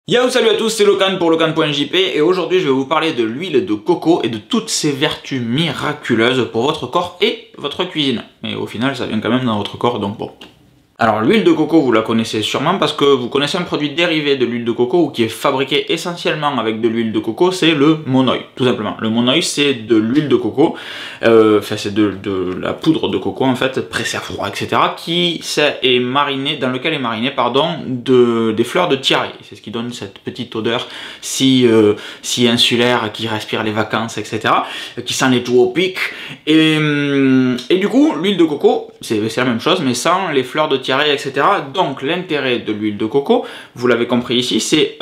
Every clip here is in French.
Yo, salut à tous, c'est Locan pour Locan.jp et aujourd'hui je vais vous parler de l'huile de coco et de toutes ses vertus miraculeuses pour votre corps et votre cuisine. Mais au final ça vient quand même dans votre corps, donc bon. Alors l'huile de coco, vous la connaissez sûrement parce que vous connaissez un produit dérivé de l'huile de coco ou qui est fabriqué essentiellement avec de l'huile de coco, c'est le monoï, tout simplement. Le monoï c'est de l'huile de coco, c'est de la poudre de coco en fait, pressée à froid, etc. Est mariné, dans lequel est mariné des fleurs de tiare. C'est ce qui donne cette petite odeur si insulaire, qui respire les vacances, etc. Qui sent les tropiques. Et du coup, l'huile de coco, c'est la même chose, mais sans les fleurs de tiare, etc. Donc l'intérêt de l'huile de coco, vous l'avez compris ici, c'est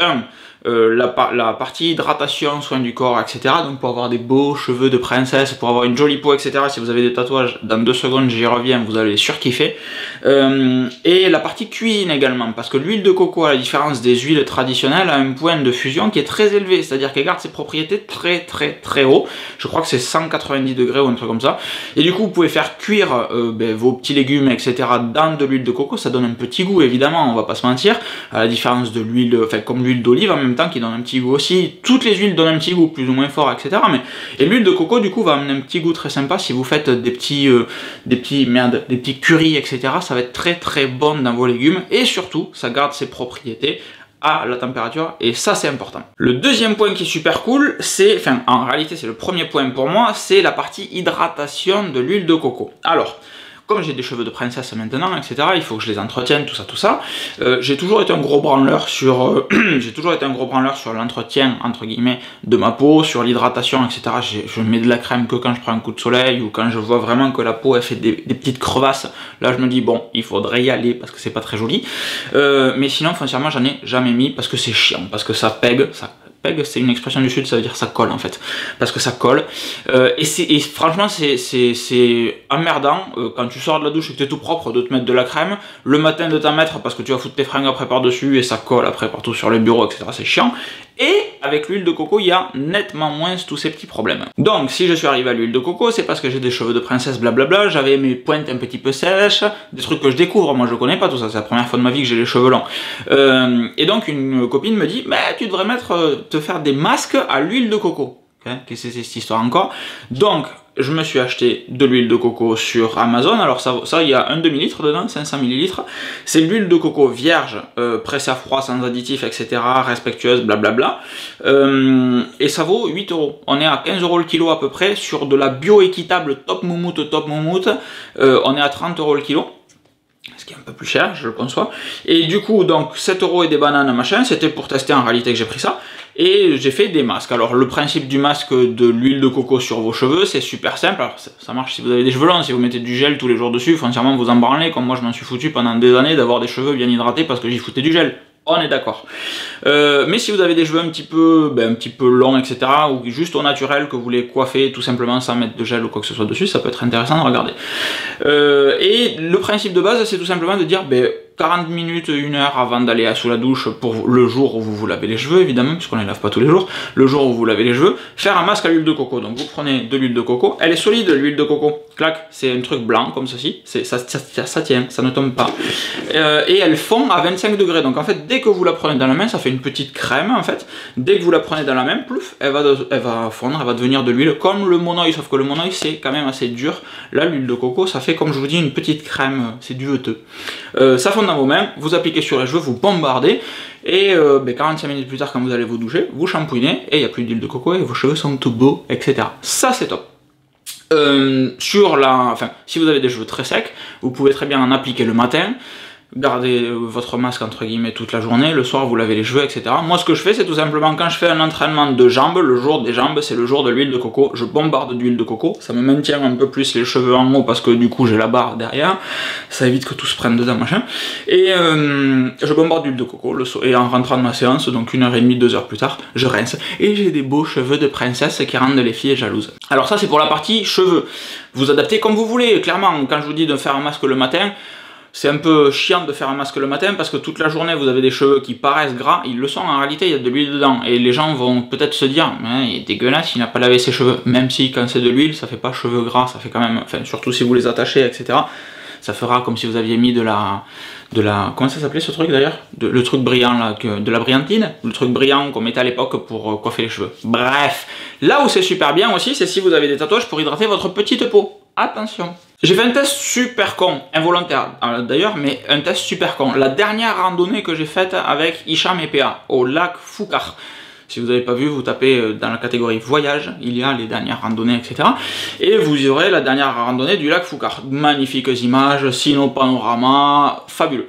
la partie hydratation, soin du corps, etc. Donc pour avoir des beaux cheveux de princesse, pour avoir une jolie peau, etc. Si vous avez des tatouages, dans 2 secondes j'y reviens, vous allez surkiffer. Et la partie cuisine également, parce que l'huile de coco, à la différence des huiles traditionnelles, a un point de fusion qui est très élevé, c'est-à-dire qu'elle garde ses propriétés très haut. Je crois que c'est 190 degrés ou un truc comme ça. Et du coup vous pouvez faire cuire vos petits légumes, etc. dans de l'huile de coco, ça donne un petit goût évidemment, on va pas se mentir, à la différence de l'huile, comme l'huile d'olive en même temps qui donne un petit goût aussi. Toutes les huiles donnent un petit goût plus ou moins fort, etc. Et l'huile de coco du coup va amener un petit goût très sympa si vous faites des petits currys, etc. Ça va être très bon dans vos légumes et surtout ça garde ses propriétés à la température et ça c'est important. Le deuxième point qui est super cool, en réalité c'est le premier point pour moi, c'est la partie hydratation de l'huile de coco. Alors, comme j'ai des cheveux de princesse maintenant, etc., il faut que je les entretienne, tout ça. J'ai toujours été un gros branleur sur l'entretien, entre guillemets, de ma peau, sur l'hydratation, etc. Je mets de la crème que quand je prends un coup de soleil ou quand je vois vraiment que la peau elle fait des petites crevasses. Là, je me dis, bon, il faudrait y aller parce que c'est pas très joli. Mais sinon, foncièrement, j'en ai jamais mis parce que c'est chiant, parce que ça pègue, c'est une expression du sud, ça veut dire ça colle en fait, parce que ça colle, et franchement c'est emmerdant quand tu sors de la douche et que tu es tout propre de te mettre de la crème, le matin de t'en mettre parce que tu vas foutre tes fringues après par dessus et ça colle après partout sur le bureau, etc. C'est chiant. Et avec l'huile de coco, il y a nettement moins tous ces petits problèmes. Donc si je suis arrivé à l'huile de coco, c'est parce que j'ai des cheveux de princesse, blablabla, j'avais mes pointes un petit peu sèches, des trucs que je découvre, moi je connais pas tout ça, c'est la première fois de ma vie que j'ai les cheveux longs. Et donc une copine me dit, mais tu devrais te faire des masques à l'huile de coco. Okay, qu'est-ce que c'est cette histoire encore? Donc je me suis acheté de l'huile de coco sur Amazon. Alors ça il y a un demi-litre dedans, 500 ml. C'est l'huile de coco vierge, pressée à froid, sans additifs, etc. Respectueuse, blablabla. Et ça vaut 8 €. On est à 15 € le kilo à peu près. Sur de la bio-équitable top moumoute. On est à 30 € le kilo. Ce qui est un peu plus cher, je le conçois. Et du coup, donc 7 € et des bananes, machin, c'était pour tester en réalité que j'ai pris ça. Et j'ai fait des masques. Alors le principe du masque de l'huile de coco sur vos cheveux, c'est super simple. Alors ça marche si vous avez des cheveux longs, si vous mettez du gel tous les jours dessus, foncièrement vous en branlez, comme moi je m'en suis foutu pendant des années d'avoir des cheveux bien hydratés parce que j'y foutais du gel. On est d'accord. Mais si vous avez des cheveux un petit peu longs, etc., ou juste au naturel, que vous voulez coiffer tout simplement sans mettre de gel ou quoi que ce soit dessus, ça peut être intéressant de regarder. Et le principe de base, c'est tout simplement de dire 40 minutes, 1 heure avant d'aller sous la douche pour le jour où vous vous lavez les cheveux, évidemment, puisqu'on ne les lave pas tous les jours, le jour où vous lavez les cheveux, faire un masque à l'huile de coco. Donc vous prenez de l'huile de coco, elle est solide l'huile de coco, clac, c'est un truc blanc comme ceci, ça tient, ça ne tombe pas. Et elle fond à 25 degrés, donc en fait dès que vous la prenez dans la main, ça fait une petite crème en fait, dès que vous la prenez dans la main, plouf, elle va fondre, elle va devenir de l'huile, comme le monoï, sauf que le monoï c'est quand même assez dur. Là l'huile de coco, ça fait comme je vous dis une petite crème, c'est duveteux. Ça fond dans vos mains, vous appliquez sur les cheveux, vous bombardez, et 45 minutes plus tard quand vous allez vous doucher, vous shampouinez, et il n'y a plus d'huile de coco, et vos cheveux sont tout beaux, etc. Ça c'est top. Si vous avez des cheveux très secs, vous pouvez très bien en appliquer le matin, gardez votre masque entre guillemets toute la journée, le soir vous lavez les cheveux, etc. Moi ce que je fais c'est tout simplement quand je fais un entraînement de jambes, le jour des jambes c'est le jour de l'huile de coco, je bombarde d'huile de coco, ça me maintient un peu plus les cheveux en haut parce que du coup j'ai la barre derrière, ça évite que tout se prenne dedans machin, et je bombarde d'huile de coco et en rentrant de ma séance, donc 1h30, 2 heures plus tard, je rince et j'ai des beaux cheveux de princesse qui rendent les filles jalouses. Alors ça c'est pour la partie cheveux, vous adaptez comme vous voulez, clairement quand je vous dis de faire un masque le matin, c'est un peu chiant de faire un masque le matin parce que toute la journée vous avez des cheveux qui paraissent gras, ils le sont en réalité, il y a de l'huile dedans et les gens vont peut-être se dire il est dégueulasse, il n'a pas lavé ses cheveux, même si quand c'est de l'huile ça fait pas cheveux gras, ça fait quand même, enfin surtout si vous les attachez, etc. ça fera comme si vous aviez mis de la comment ça s'appelait ce truc d'ailleurs, le truc brillant là, de la brillantine, le truc brillant qu'on mettait à l'époque pour coiffer les cheveux. Bref, là où c'est super bien aussi, c'est si vous avez des tatouages pour hydrater votre petite peau. Attention. J'ai fait un test super con, involontaire d'ailleurs, mais un test super con. La dernière randonnée que j'ai faite avec Hicham et PA au lac Foucar. Si vous n'avez pas vu, vous tapez dans la catégorie voyage, il y a les dernières randonnées, etc. Et vous y aurez la dernière randonnée du lac Foucar. Magnifiques images, panorama, fabuleux.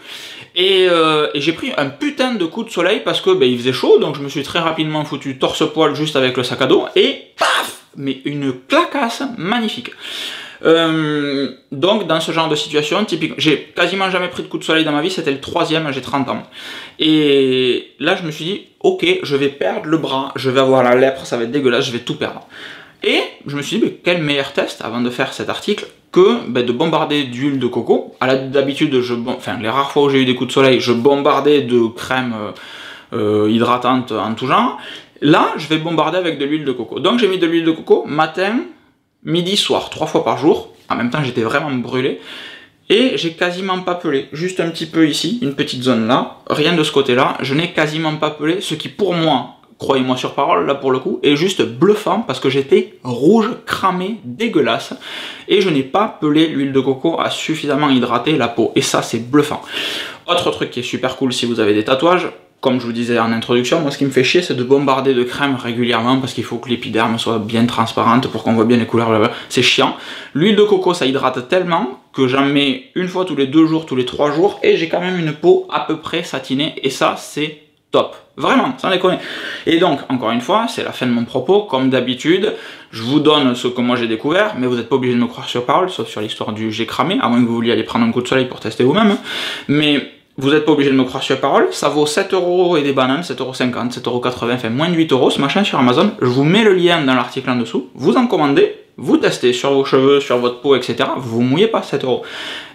Et j'ai pris un putain de coup de soleil parce que il faisait chaud, donc je me suis très rapidement foutu torse-poil juste avec le sac à dos, et paf, mais une clacasse magnifique. Donc dans ce genre de situation, typique, j'ai quasiment jamais pris de coup de soleil dans ma vie, c'était le 3e, j'ai 30 ans. Et là je me suis dit, ok, je vais perdre le bras, je vais avoir la lèpre, ça va être dégueulasse, je vais tout perdre. Et je me suis dit, quel meilleur test avant de faire cet article que de bombarder d'huile de coco. D'habitude, les rares fois où j'ai eu des coups de soleil, je bombardais de crème hydratante en tout genre. Là, je vais bombarder avec de l'huile de coco. Donc j'ai mis de l'huile de coco matin, midi, soir, 3 fois par jour. En même temps, j'étais vraiment brûlé. Et j'ai quasiment pas pelé. Juste un petit peu ici, une petite zone là. Rien de ce côté-là. Je n'ai quasiment pas pelé. Ce qui, pour moi, croyez-moi sur parole, là pour le coup, est juste bluffant parce que j'étais rouge, cramé, dégueulasse. Et je n'ai pas pelé. L'huile de coco a suffisamment hydraté la peau. Et ça, c'est bluffant. Autre truc qui est super cool si vous avez des tatouages. Comme je vous disais en introduction, moi ce qui me fait chier c'est de bombarder de crème régulièrement parce qu'il faut que l'épiderme soit bien transparente pour qu'on voit bien les couleurs, c'est chiant. L'huile de coco ça hydrate tellement que j'en mets une fois tous les 2 jours, tous les 3 jours et j'ai quand même une peau à peu près satinée et ça c'est top. Vraiment, sans déconner. Et donc, encore une fois, c'est la fin de mon propos, comme d'habitude, je vous donne ce que moi j'ai découvert, mais vous n'êtes pas obligé de me croire sur parole, sauf sur l'histoire du j'ai cramé, à moins que vous vouliez aller prendre un coup de soleil pour tester vous-même, mais vous n'êtes pas obligé de me croire sur parole, ça vaut 7 € et des bananes, 7,50 €, 7,80 €, enfin moins de 8 € ce machin sur Amazon. Je vous mets le lien dans l'article en dessous, vous en commandez, vous testez sur vos cheveux, sur votre peau, etc. Vous mouillez pas 7 €.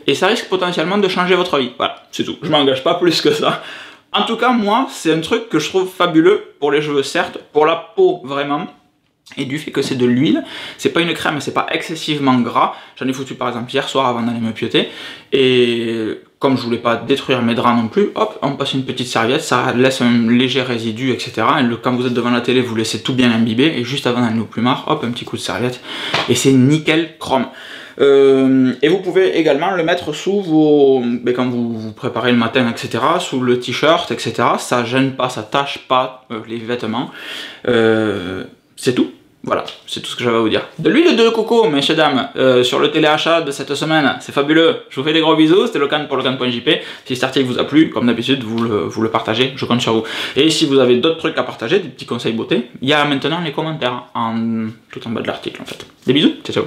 Et ça risque potentiellement de changer votre vie. Voilà, c'est tout. Je m'engage pas plus que ça. En tout cas, moi, c'est un truc que je trouve fabuleux pour les cheveux, certes, pour la peau, vraiment. Et du fait que c'est de l'huile, c'est pas une crème, c'est pas excessivement gras. J'en ai foutu par exemple hier soir avant d'aller me pioter. Et comme je voulais pas détruire mes draps non plus, hop, on passe une petite serviette, ça laisse un léger résidu, etc. Et quand vous êtes devant la télé, vous laissez tout bien imbiber. Et juste avant d'aller au plumard, hop, un petit coup de serviette. Et c'est nickel chrome. Et vous pouvez également le mettre sous vos... quand vous préparez le matin, etc. Sous le t-shirt, etc. Ça gêne pas, ça tâche pas les vêtements. C'est tout. Voilà, c'est tout ce que j'avais à vous dire. De l'huile de coco, messieurs dames, sur le téléachat de cette semaine, c'est fabuleux. Je vous fais des gros bisous, c'était Locan pour Locan.jp. Si cet article vous a plu, comme d'habitude, vous le partagez, je compte sur vous. Et si vous avez d'autres trucs à partager, des petits conseils beauté, il y a maintenant les commentaires, tout en bas de l'article en fait. Des bisous, ciao ciao.